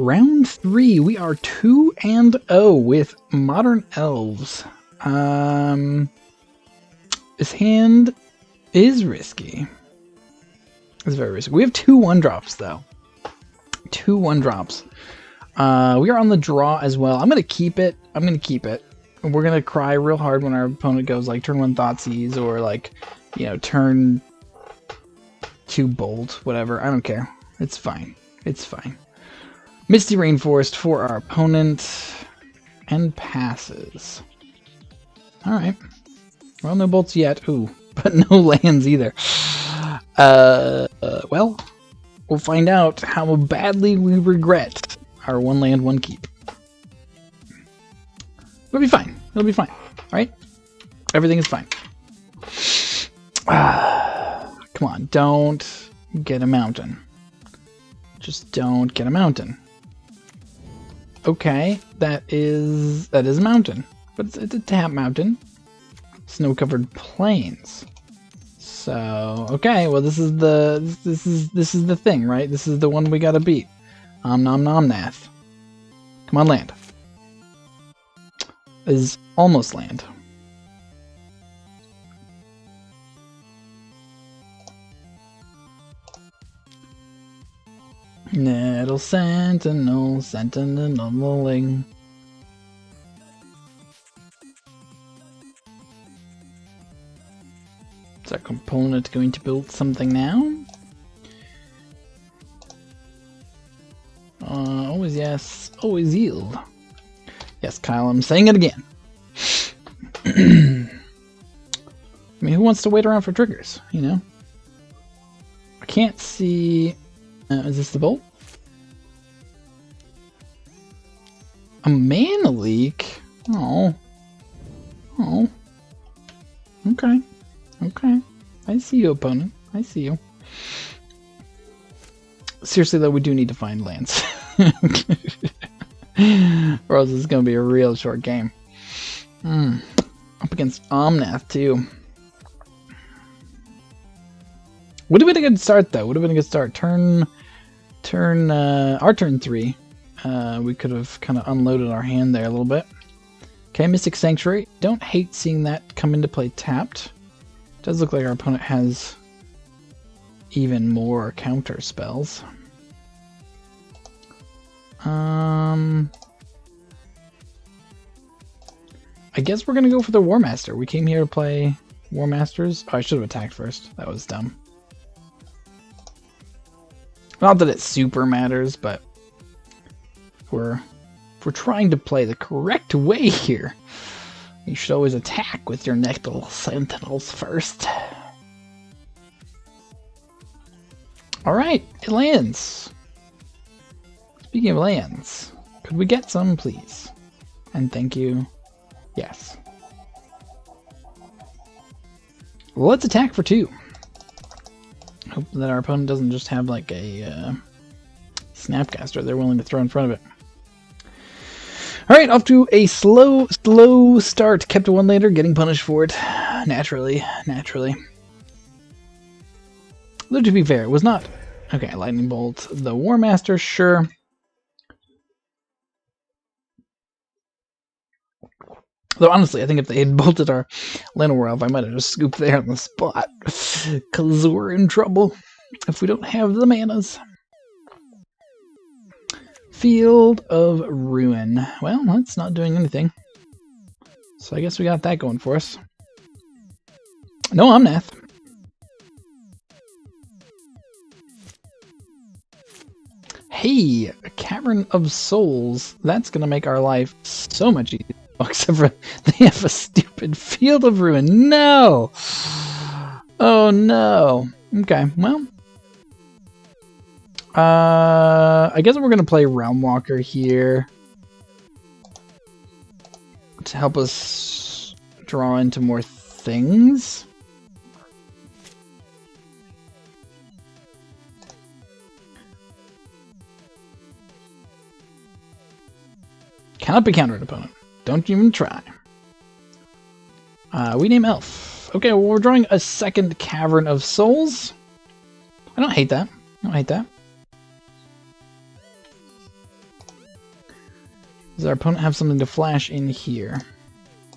Round 3, we are 2-0 with Modern Elves. This hand is risky. It's very risky. We have 2 1-drops though. 2 1-drops. We are on the draw as well. I'm gonna keep it. We're gonna cry real hard when our opponent goes like turn 1 Thoughtseize or like, you know, turn 2 Bolt, whatever. I don't care. It's fine. It's fine. Misty Rainforest for our opponent and passes. Alright. Well, no bolts yet. Ooh, but no lands either. Well, we'll find out how badly we regret our 1 land, 1 keep. It'll be fine. It'll be fine. Alright? Everything is fine. Come on, don't get a mountain. Just don't get a mountain. Okay, that is a mountain, but it's a tap mountain. Snow-covered plains. So okay, well this is the thing, right? This is the one we gotta beat. Omnath. Come on, land. Is almost land. Nettle Sentinel, Sentineling. Is our component going to build something now? Always yes, always yield. Yes, Kyle, I'm saying it again. I mean, who wants to wait around for triggers, you know? I can't see... is this the bolt? A mana leak? Oh. Oh. Okay. Okay. I see you, opponent. I see you. Seriously, though, we do need to find lands. Or else it's going to be a real short game. Up against Omnath, too. Would have been a good start, though. Would have been a good start. Our turn 3. We could have kind of unloaded our hand there a little bit. Okay, Mystic Sanctuary. Don't hate seeing that come into play tapped. Does look like our opponent has even more counter spells. I guess we're gonna go for the War Master. We came here to play War Masters. Oh, I should have attacked first. That was dumb. Not that it super matters, but if we're trying to play the correct way here, you should always attack with your Nettle Sentinels first. Alright, it lands. Speaking of lands, could we get some, please? And thank you. Yes. Let's attack for 2. Hope that our opponent doesn't just have like a Snapcaster they're willing to throw in front of it. Alright, off to a slow start. Kept a 1-lander, getting punished for it. Naturally. Though to be fair, it was not... Okay, Lightning Bolt. The War Master, sure. Though honestly, I think if they had bolted our Llanowar Elf, I might have just scooped there on the spot. Because we're in trouble if we don't have the manas. Field of Ruin. Well, that's not doing anything. So I guess we got that going for us. No Omnath. Hey, a Cavern of Souls. That's going to make our life so much easier. Oh, except for they have a stupid Field of Ruin. No! Oh no. Okay, well. I guess we're going to play Realm Walker here to help us draw into more things. Cannot be countered, opponent. Don't even try. We name Elf. Okay, well, we're drawing a second Cavern of Souls. I don't hate that. I don't hate that. Does our opponent have something to flash in here?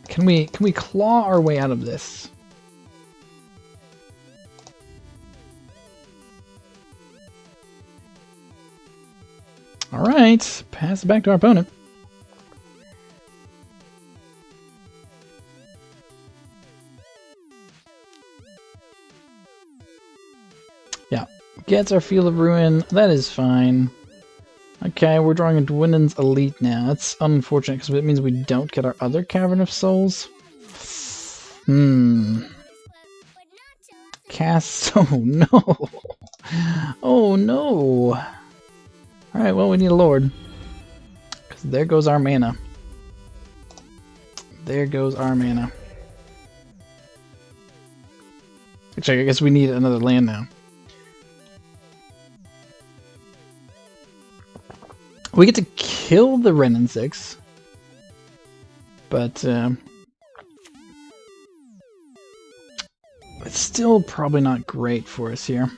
Can we claw our way out of this? Alright, pass it back to our opponent. Yeah, gets our Field of Ruin. That is fine. Okay, we're drawing a Dwindon's Elite now. That's unfortunate because it means we don't get our other Cavern of Souls. Cast. Oh no. Oh no. Alright, well, we need a Lord. Because there goes our mana. There goes our mana. Actually, I guess we need another land now. We get to kill the Wrenn and 6. But, it's still probably not great for us here.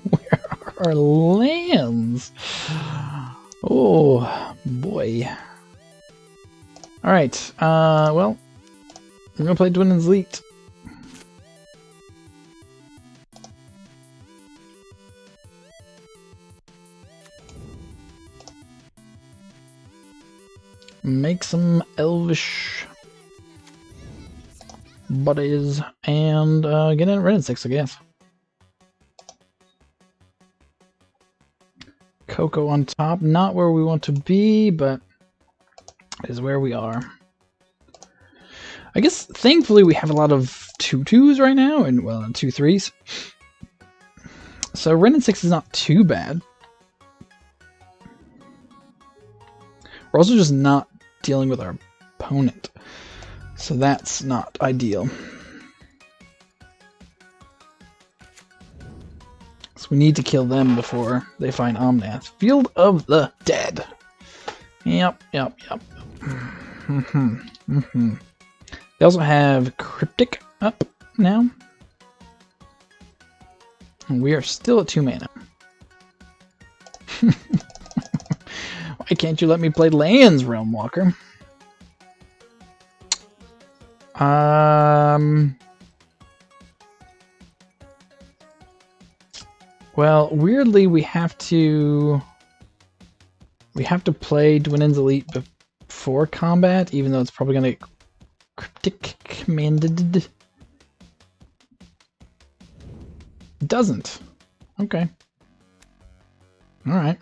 Where are our lands? Oh, boy. Alright, well, we're gonna play Dwindon's Elite. Make some elvish buddies and get in Wrenn and 6, I guess. Coco on top, not where we want to be, but is where we are. I guess thankfully we have a lot of 2/2s right now, and well, 2/3s. So Wrenn and 6 is not too bad. We're also just not dealing with our opponent, so that's not ideal. So we need to kill them before they find Omnath. Field of the Dead. Yep. They also have Cryptic up now. And we are still at 2 mana. Why can't you let me play lands, Realm Walker? Well, weirdly, we have to play Dwindon's Elite before combat, even though it's probably gonna get Cryptic commanded. It doesn't. Okay. Alright.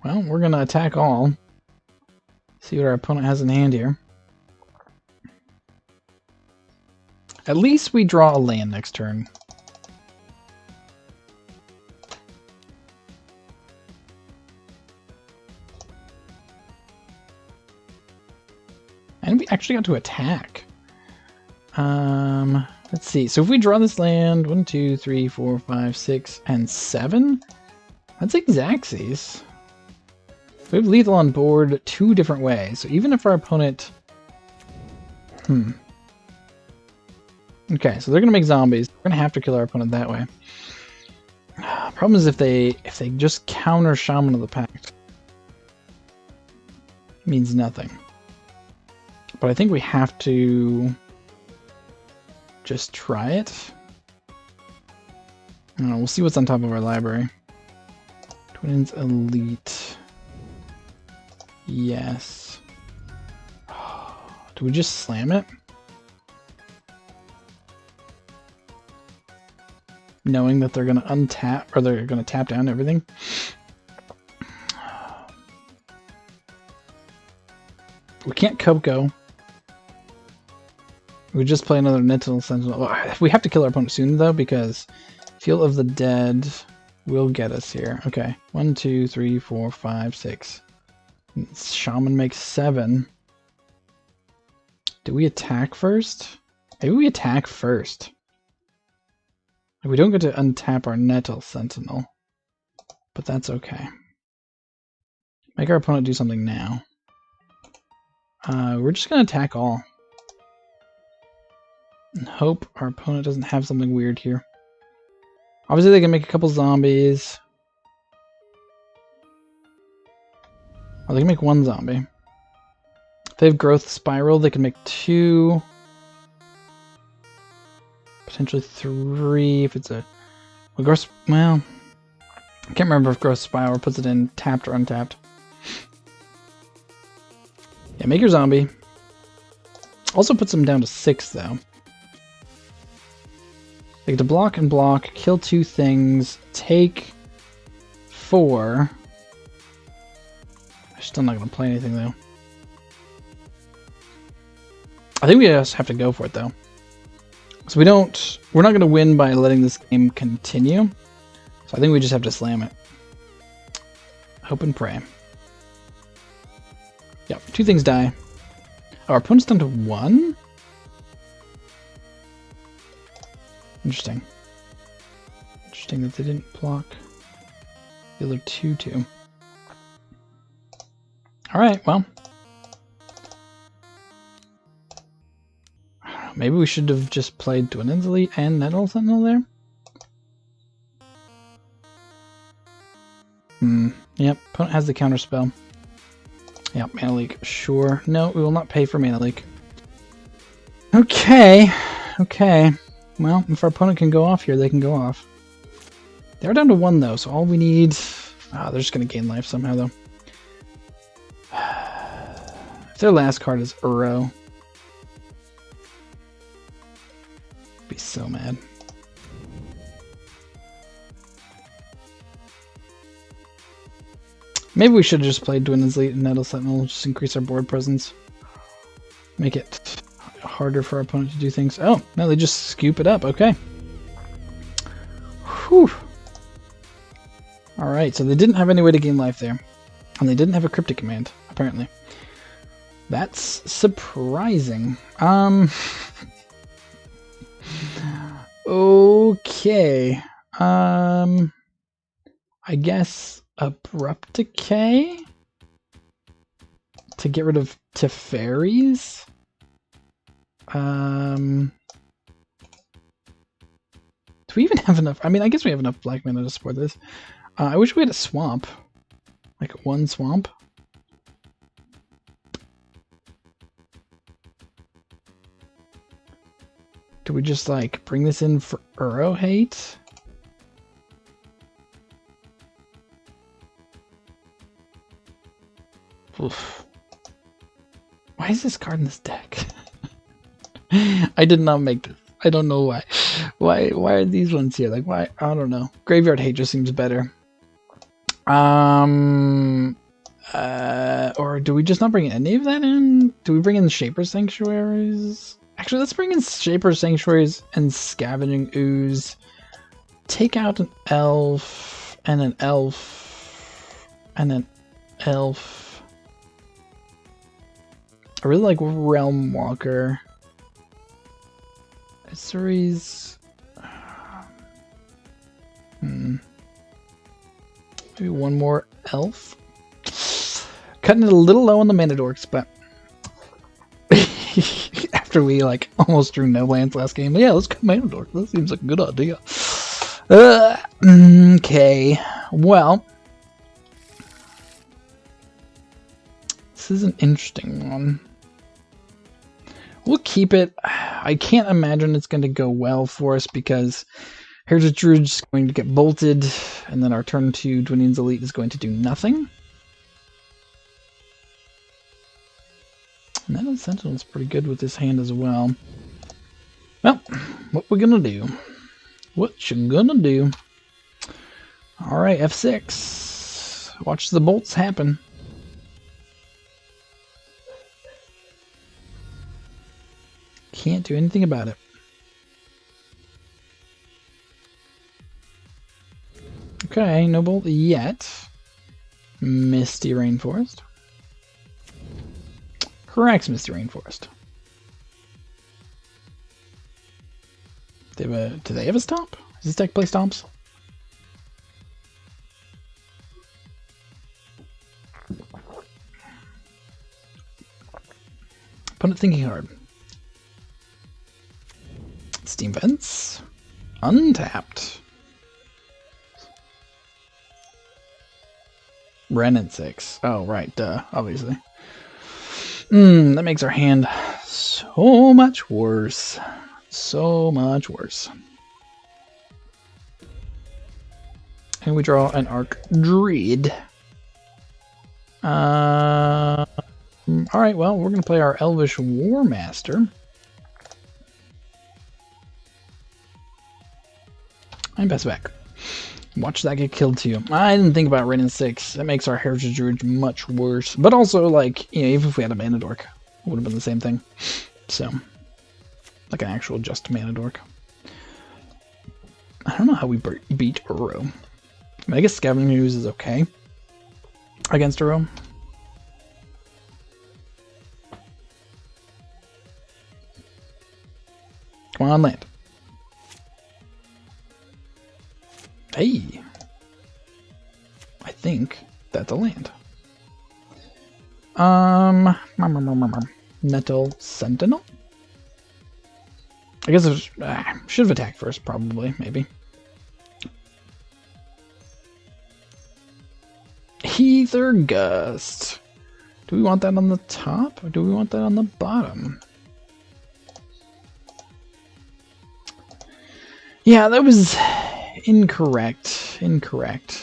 Well, we're gonna attack all. See what our opponent has in hand here. At least we draw a land next turn. And we actually got to attack. Let's see. So if we draw this land, 1, 2, 3, 4, 5, 6, and 7, that's Xaxes. We have lethal on board 2 different ways. So even if our opponent... Okay, so they're gonna make zombies. We're gonna have to kill our opponent that way. Problem is if they just counter Shaman of the Pact. It means nothing. But I think we have to just try it. I don't know, we'll see what's on top of our library. Twins Elite. Yes. Do we just slam it? Knowing that they're gonna untap, or they're gonna tap down everything. We can't Coco. We just play another Sentinel. We have to kill our opponent soon though, because Field of the Dead will get us here. Okay, 1, 2, 3, 4, 5, 6. Shaman makes 7. Do we attack first? Maybe we attack first. We don't get to untap our Nettle Sentinel, but that's okay. Make our opponent do something now. We're just gonna attack all. And hope our opponent doesn't have something weird here. Obviously, they can make a couple zombies. Oh, they can make one zombie. If they have growth spiral, they can make 2. Potentially 3 if it's a... Well, I can't remember if growth spiral puts it in tapped or untapped. Yeah, make your zombie. Also puts them down to 6, though. They get to block and block, kill 2 things, take 4. I'm still not going to play anything, though. I think we just have to go for it, though. So we're not going to win by letting this game continue. So I think we just have to slam it. Hope and pray. Yep, 2 things die. Oh, our opponent's down to 1? Interesting. Interesting that they didn't block the other 2 too. Alright, well. Maybe we should have just played Dwindlin's Elite and Nettle Sentinel there? Yep, opponent has the counter spell. Yep, mana leak. Sure. No, we will not pay for mana leak. Okay. Okay. Well, if our opponent can go off here, they can go off. They're down to 1 though, so all we need... they're just going to gain life somehow though. If their last card is Uro, I'd be so mad. Maybe we should have just played Dwindlin's Elite and Nettle Sentinel, just increase our board presence. Make it harder for our opponent to do things. Oh, no, they just scoop it up. Okay. Whew. Alright, so they didn't have any way to gain life there. And they didn't have a cryptic command, apparently. That's surprising. Okay. I guess Abrupt Decay to get rid of Teferis. Do we even have enough? I mean, I guess we have enough black mana to support this. I wish we had a swamp. Like 1 swamp. Do we just like bring this in for Uro hate? Oof. Why is this card in this deck? I did not make this. I don't know why. Why are these ones here? Like why? I don't know. Graveyard Hate just seems better. Or do we just not bring any of that in? Do we bring in Shaper Sanctuaries? Actually, let's bring in Shaper Sanctuaries and Scavenging Ooze. Take out an elf and an elf and an elf. I really like Realm Walker. Series. Maybe 1 more elf. Cutting it a little low on the mana dorks, but after we like almost drew no lands last game, yeah, let's cut mana dorks. That seems like a good idea. Okay, well, this is an interesting one. We'll keep it. I can't imagine it's going to go well for us because Heritage Druid is going to get bolted, and then our turn 2 Dwindlin's Elite is going to do nothing. And that Sentinel is pretty good with this hand as well. Well, what we're going to do? What you gonna do? Alright, F6. Watch the bolts happen. Can't do anything about it. Okay, no bolt yet. Misty Rainforest. Correct, Misty Rainforest. Do they have a stomp? Does this deck play stomps? Opponent thinking hard. Steam Vents. Untapped. Ren and 6. Oh, right, duh, obviously. That makes our hand so much worse. So much worse. And we draw an Arc Druid. Alright, well, we're going to play our Elvish War Master. And pass back. Watch that get killed too. I didn't think about Ren and 6. That makes our Heritage Druid much worse. But also, like, you know, even if we had a Mana Dork, it would have been the same thing. So, like an actual just Mana Dork. I don't know how we beat Uro. I mean, I guess Scavenging Ooze is okay against Uro. Come on, land. Hey! I think that's a land. Metal Sentinel? I guess it was, should have attacked first, probably, maybe. Ether Gust. Do we want that on the top, or do we want that on the bottom? Yeah, that was incorrect. Incorrect.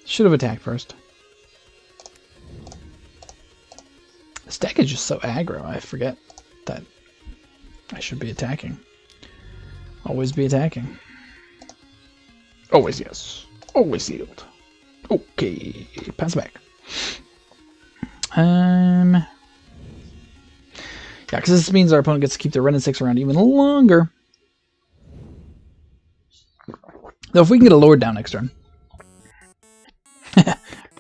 Should have attacked first. This deck is just so aggro, I forget that I should be attacking. Always be attacking. Always yes. Always sealed. Okay, pass back. Yeah, because this means our opponent gets to keep their Ren and 6 around even longer. Though if we can get a Lord down next turn.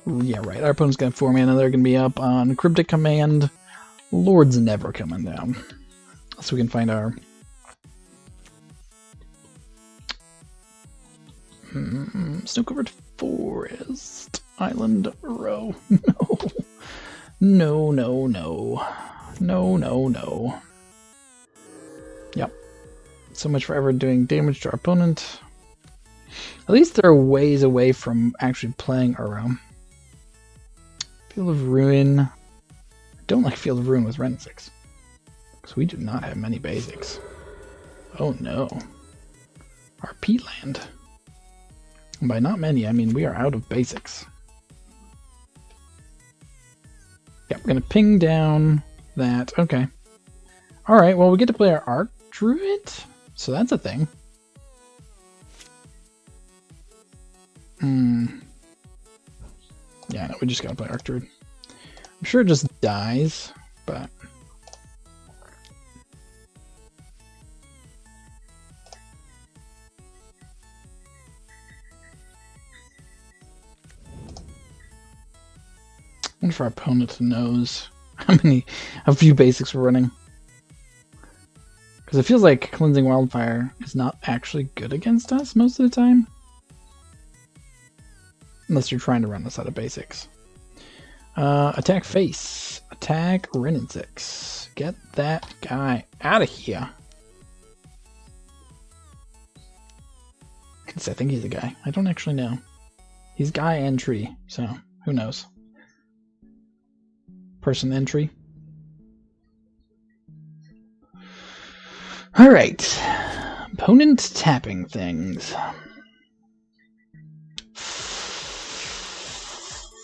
Yeah, right. Our opponent's got 4 mana. They're going to be up on Cryptic Command. Lord's never coming down. So we can find our... Snow-covered forest. Island row. No. No, no, no. No, no, no. Yep. So much for ever doing damage to our opponent. At least they're ways away from actually playing Uro. Field of Ruin. I don't like Field of Ruin with Ren 6. Because we do not have many basics. Oh no. Our P-Land. And by not many, I mean we are out of basics. Yeah, we're going to ping down that. Okay. Alright, well we get to play our Arc Druid. So that's a thing. Yeah, no, we just gotta play Arc Druid. I'm sure it just dies, but... I wonder if our opponent knows how few basics we're running. Because it feels like Cleansing Wildfire is not actually good against us most of the time. Unless you're trying to run us out of basics. Attack face. Attack Ren and 6. Get that guy out of here. I think he's a guy. I don't actually know. He's guy and tree, so who knows? Person and tree. Alright. Opponent tapping things.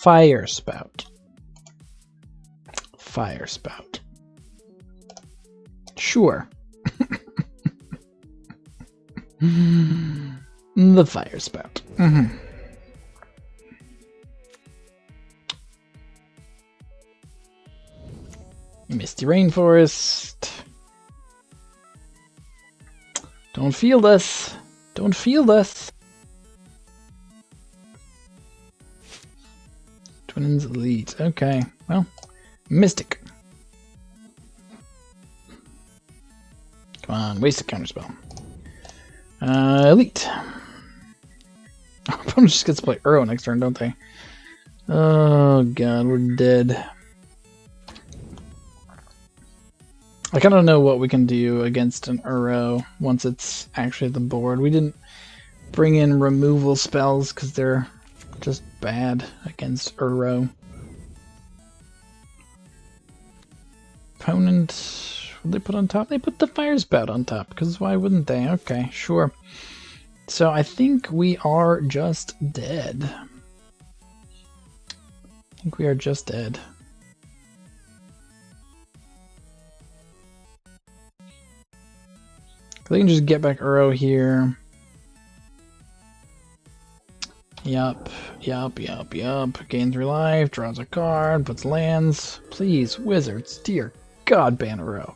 Fire Spout. Fire Spout. Sure. The Fire Spout. Misty Rainforest. Don't feel this. Don't feel this. Twins Elite. Okay. Well, Mystic. Come on, waste a counterspell. Elite. Our opponent just gets to play Uro next turn, don't they? Oh god, we're dead. I kind of don't know what we can do against an Uro once it's actually at the board. We didn't bring in removal spells because they're just bad against Uro. Opponent, what did they put on top? They put the fire spout on top, because why wouldn't they? Okay, sure. So I think we are just dead. I think we are just dead. They can just get back Uro here. Yup. Gain 3 life, draws a card, puts lands. Please, wizards, dear God, ban Uro.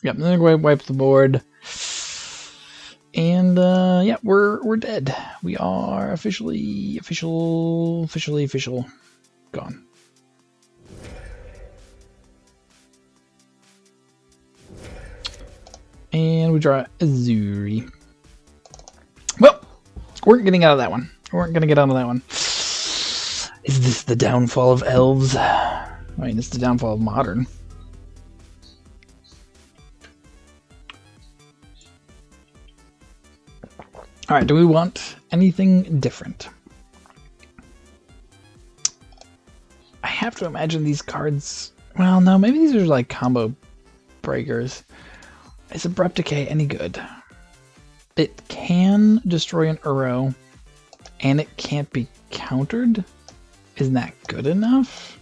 Yep, then I'm going to wipe the board. And yeah, we're dead. We are officially gone. And we draw Azuri. Well, we're getting out of that one. We weren't gonna get out of that one. Is this the downfall of elves? I mean, it's the downfall of modern. Alright, do we want anything different? I have to imagine these cards... Well, no, maybe these are like combo breakers. Is Abrupt Decay any good? It can destroy an Uro, and it can't be countered? Isn't that good enough?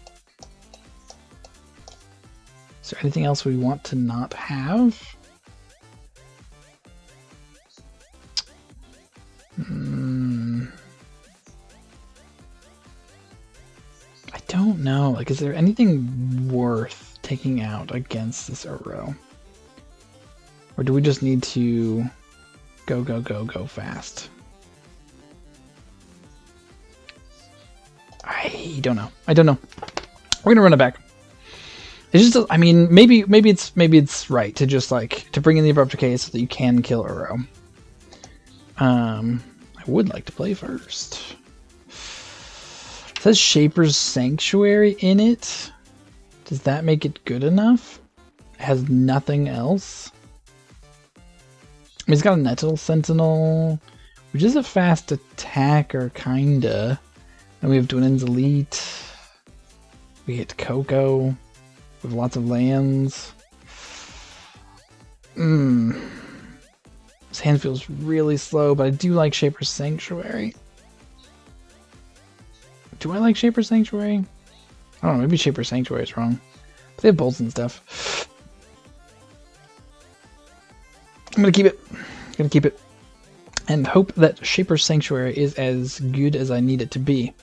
Is there anything else we want to not have? I don't know. Like, is there anything worth taking out against this Uro? Or do we just need to go fast? I don't know. We're gonna run it back. It's just, I mean, maybe it's right to just like to bring in the Abrupt Decay so that you can kill Uro. I would like to play first. It says Shaper's Sanctuary in it. Does that make it good enough? It has nothing else. I mean, it's got a Nettle Sentinel, which is a fast attacker, kinda. And we have Dwinen's Elite. We hit Coco. We have lots of lands. This hand feels really slow, but I do like Shaper's Sanctuary. Do I like Shaper's Sanctuary? I don't know, maybe Shaper's Sanctuary is wrong. But they have bolts and stuff. I'm gonna keep it. And hope that Shaper's Sanctuary is as good as I need it to be.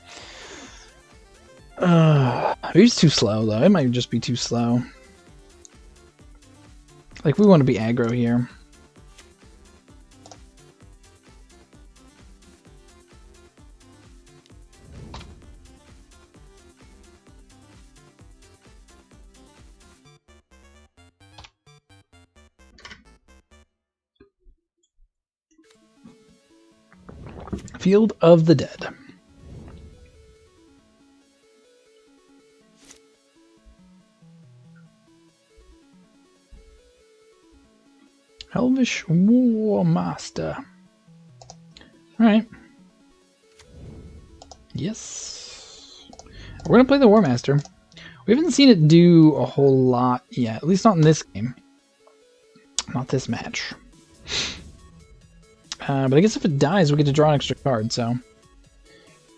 Maybe it's too slow, though. It might just be too slow. Like, we want to be aggro here. Field of the Dead. Elvish War Master. Alright. Yes. We're going to play the War Master. We haven't seen it do a whole lot yet. At least not in this game. Not this match. But I guess if it dies, we get to draw an extra card, so...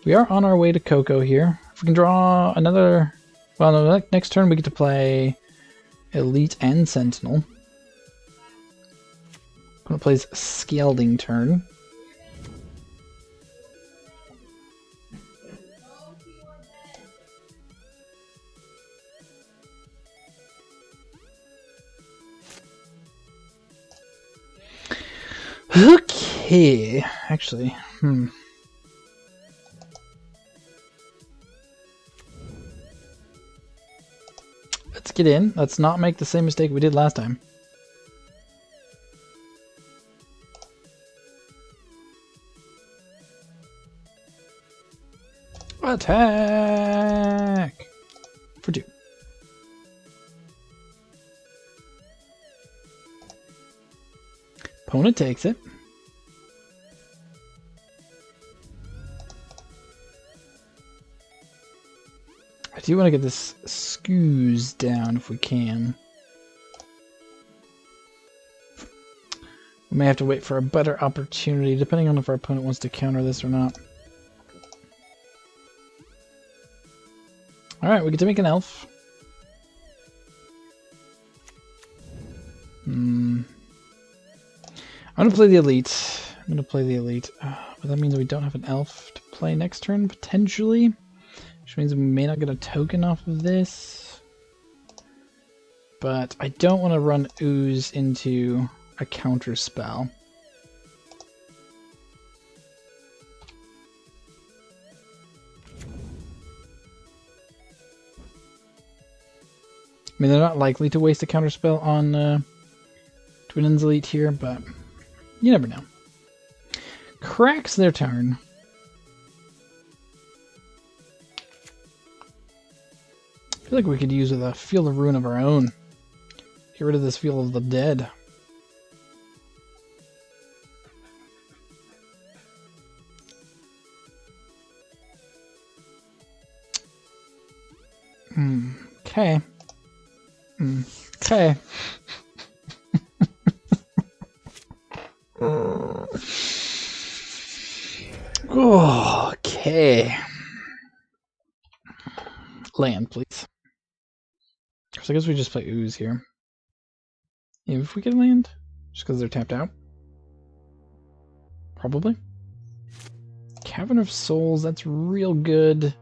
We are on our way to Coco here. If we can draw another... Well, no, next turn we get to play Elite and Sentinel. Opponent plays Scalding turn. Okay, actually, Let's get in. Let's not make the same mistake we did last time. Attack! For 2. Opponent takes it. I do want to get this Scoos down if we can. We may have to wait for a better opportunity, depending on if our opponent wants to counter this or not. Alright, we get to make an elf. I'm going to play the elite. But that means we don't have an elf to play next turn, potentially. Which means we may not get a token off of this. But I don't want to run Ooze into a counter spell. I mean, they're not likely to waste a counter spell on Twin Elite here, but you never know. Cracks their turn. I feel like we could use a Field of Ruin of our own. Get rid of this Field of the Dead. Okay. Okay. Okay. Land, please. So I guess we just play Ooze here. Yeah, if we get land, just because they're tapped out. Probably. Cavern of Souls, that's real good.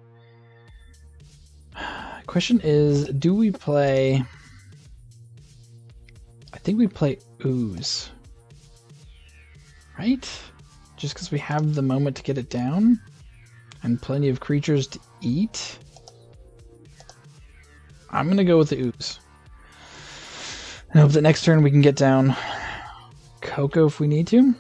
Question is, do we play... I think we play Ooze. Right? Just because we have the moment to get it down? And plenty of creatures to eat? I'm going to go with the Ooze. And hope that next turn we can get down Coco if we need to.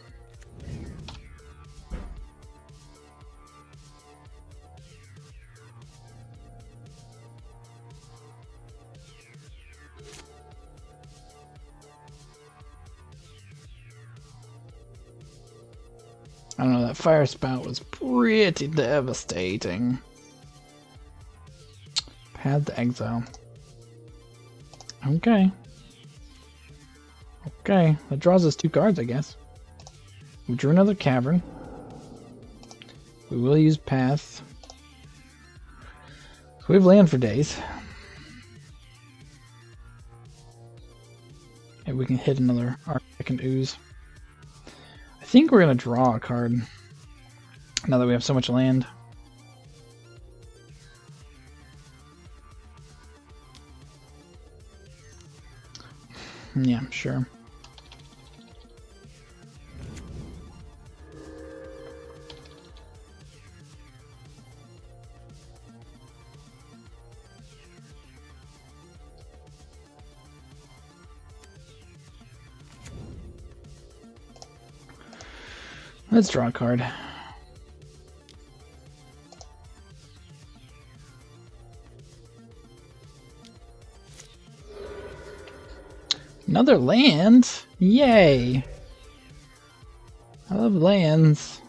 I don't know, that fire spout was pretty devastating. Path to Exile. Okay. Okay, that draws us 2 cards, I guess. We drew another Cavern. We will use Path. So we have land for days. Maybe we can hit another Arctic and Ooze. I think we're going to draw a card now that we have so much land. Yeah, sure. Let's draw a card. Another land? Yay! I love lands.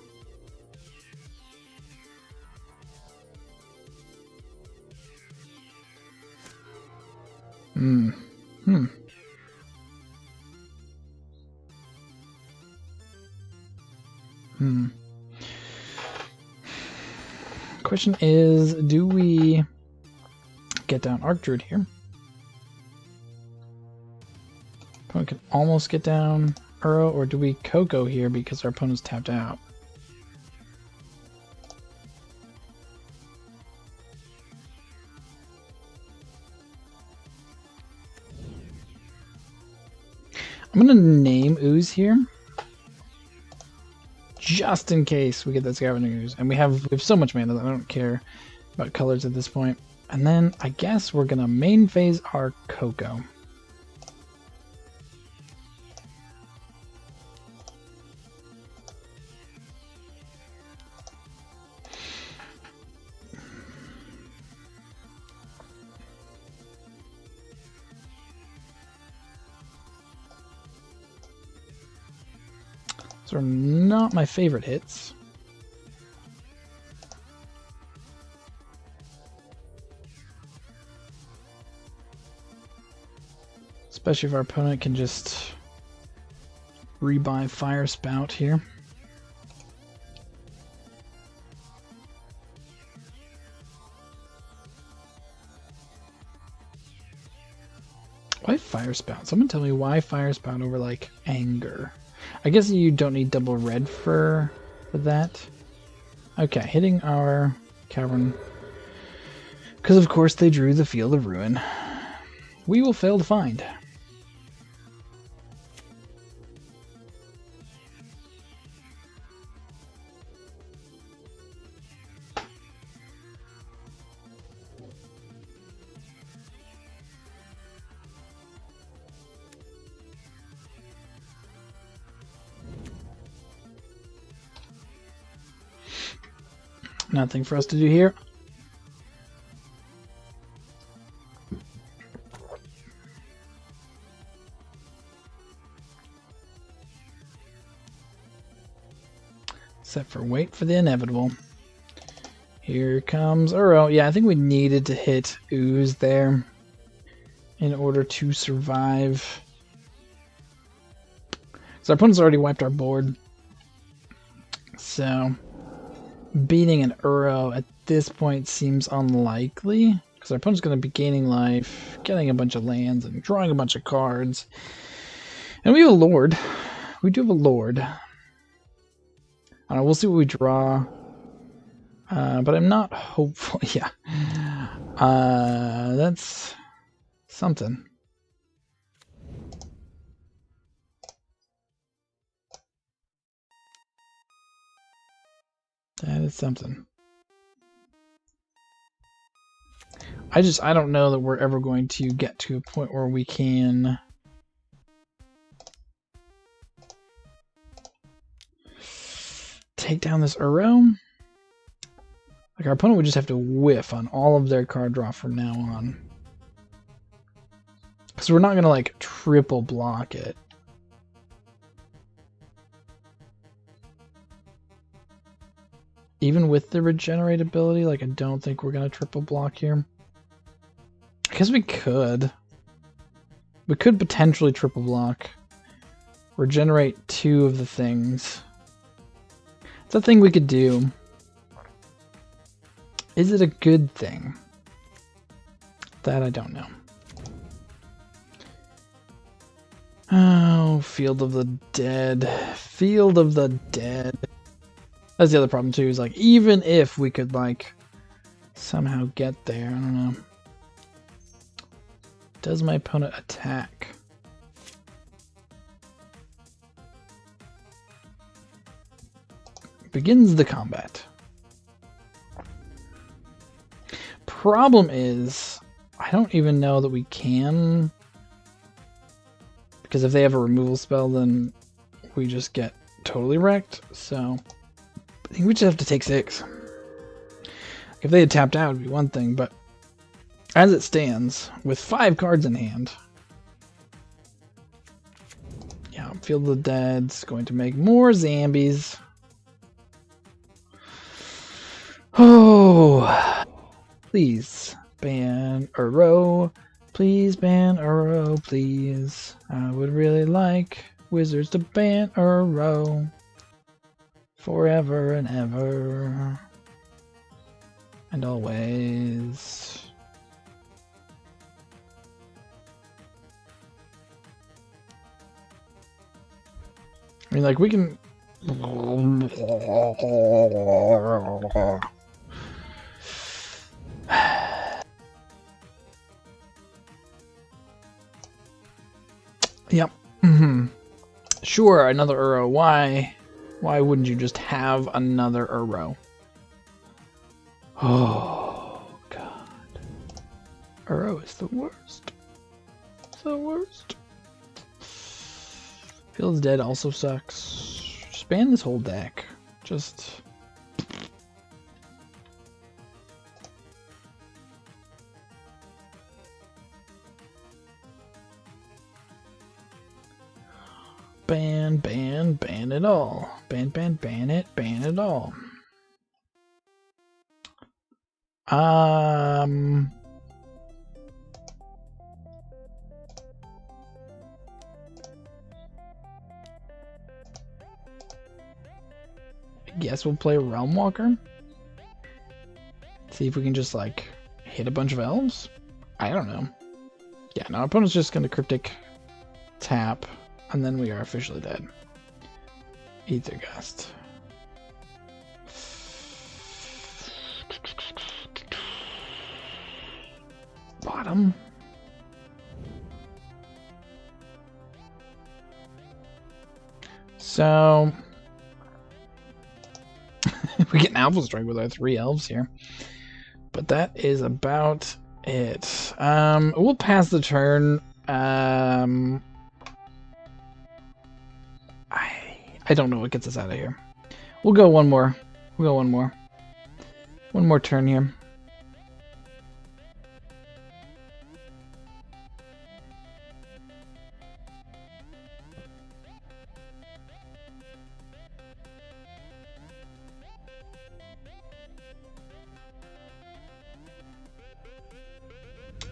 Question is, do we get down Archdruid here? Opponent can almost get down Uro, or do we Coco here because our opponent's tapped out? I'm gonna name Ooze here, just in case we get that Scavenging Ooze. And we have so much mana that I don't care about colors at this point. And then I guess we're gonna main phase our Coco. Those are not my favorite hits. Especially if our opponent can just rebuy Fire Spout here. Why Fire Spout? Someone tell me why Fire Spout over like Anger. I guess you don't need double red for that. Okay, hitting our cavern. Because of course they drew the Field of Ruin. We will fail to find. Nothing for us to do here. Except for wait for the inevitable. Here comes Uro. Yeah, I think we needed to hit Ooze there in order to survive. So our opponent's already wiped our board. So beating an Uro at this point seems unlikely, because our opponent's going to be gaining life, getting a bunch of lands, and drawing a bunch of cards. And we have a Lord. We do have a Lord. I don't know, we'll see what we draw. But I'm not hopeful. Yeah. That's something. That is something. I don't know that we're ever going to get to a point where we can take down this Uro. Like, our opponent would just have to whiff on all of their card draw from now on. Because we're not going to, like, triple block it. Even with the regenerate ability, like, I don't think we're going to triple block here. I guess we could. We could potentially triple block. Regenerate 2 of the things. It's a thing we could do. Is it a good thing? That I don't know. Oh, Field of the Dead. Field of the Dead. That's the other problem too, is like, even if we could like somehow get there, I don't know. Does my opponent attack? Begins the combat. Problem is, I don't even know that we can, because if they have a removal spell, then we just get totally wrecked. So I think we just have to take 6. If they had tapped out, it would be one thing, but as it stands, with 5 cards in hand, yeah, Field of the Dead's going to make more zombies. Oh, please ban Uro. Please ban Uro, please. I would really like Wizards to ban Uro forever and ever and always. I mean, like, we can... Yep. Sure, another Uro. Why? Why wouldn't you just have another Uro? Oh, God. Uro is the worst. It's the worst. Field's Dead also sucks. Just ban this whole deck. Just... Ban it all. Ban it all. I guess we'll play Realm Walker. See if we can just like hit a bunch of elves. I don't know. Yeah, no, our opponent's just gonna cryptic tap, and then we are officially dead. Ether Gust. Bottom. So we get an Alpha Strike with our 3 elves here. But that is about it. We'll pass the turn. I don't know what gets us out of here. We'll go one more. We'll go one more. One more turn here.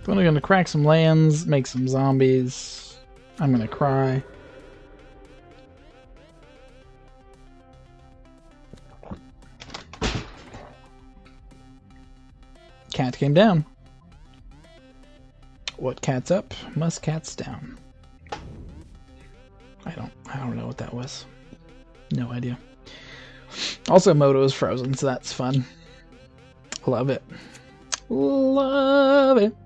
I'm gonna crack some lands, make some zombies. I'm gonna cry. Cat came down. What cat's up must cat's down. I don't know what that was. No idea. Also, Moto is frozen, so that's fun. Love it. Love it.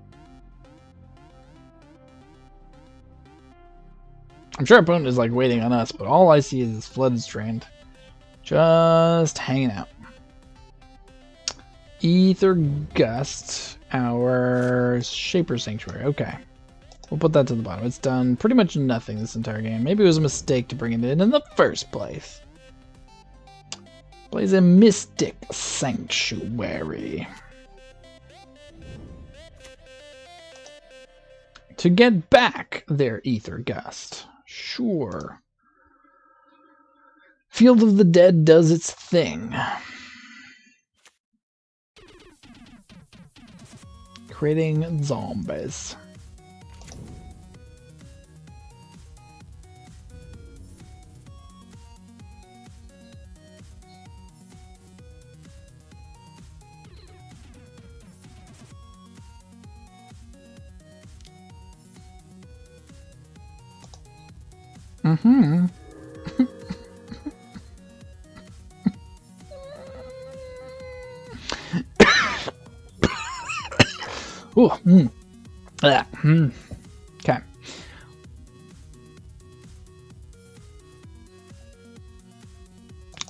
I'm sure our opponent is like waiting on us, but all I see is this Flooded Strand. Just hanging out. Ether Gust, our Shaper Sanctuary. Okay. We'll put that to the bottom. It's done pretty much nothing this entire game. Maybe it was a mistake to bring it in the first place. Plays a Mystic Sanctuary. To get back their Ether Gust. Sure. Field of the Dead does its thing. Creating zombies. Mm-hmm. Ooh, Okay.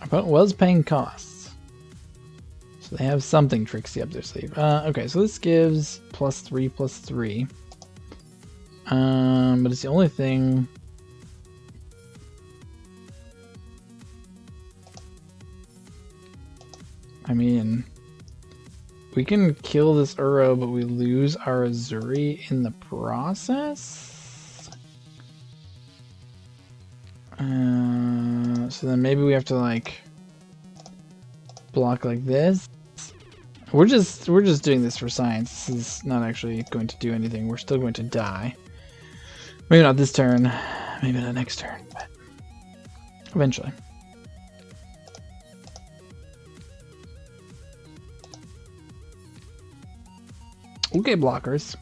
Opponent was paying costs. So they have something tricksy up their sleeve. Okay, so this gives +3/+3. But it's the only thing. I mean, we can kill this Uro, but we lose our Azuri in the process? So then maybe we have to like block like this. We're just doing this for science. This is not actually going to do anything. We're still going to die. Maybe not this turn, maybe not next turn, but eventually. Okay, blockers.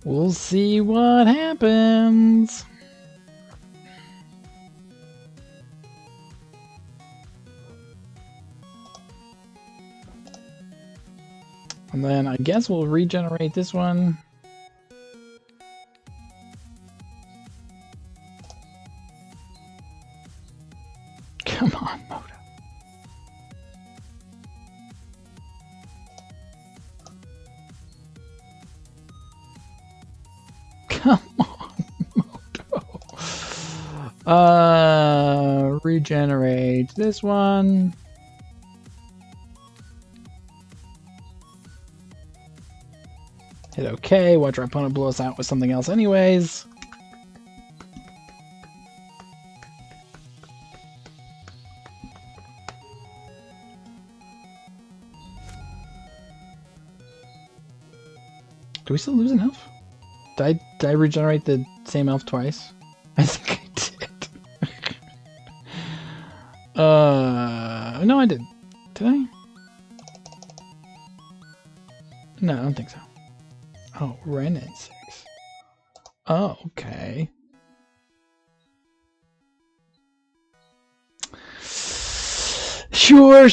We'll see what happens. And then I guess we'll regenerate this one. Come on, Moto. Come on, regenerate this one. Hit OK. Watch our opponent blow us out with something else anyways. Do we still lose an elf? Did I regenerate the same elf twice? I think I did. No, I did. Did I? No, I don't think so. Oh, Ren at 6. Oh, okay. Sure.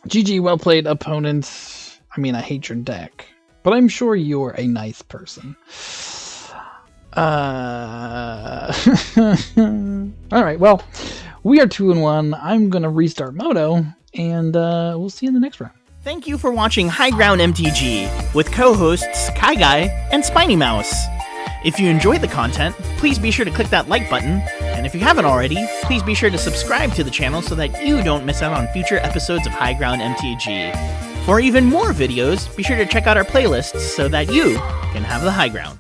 GG, well played, opponents. I mean, I hate your deck, but I'm sure you're a nice person. Alright, well, we are 2-1. I'm gonna restart Moto, and we'll see you in the next round. Thank you for watching High Ground MTG with co-hosts Kai Guy and Spiny Mouse. If you enjoyed the content, please be sure to click that like button, and if you haven't already, please be sure to subscribe to the channel so that you don't miss out on future episodes of High Ground MTG. For even more videos, be sure to check out our playlists so that you can have the high ground.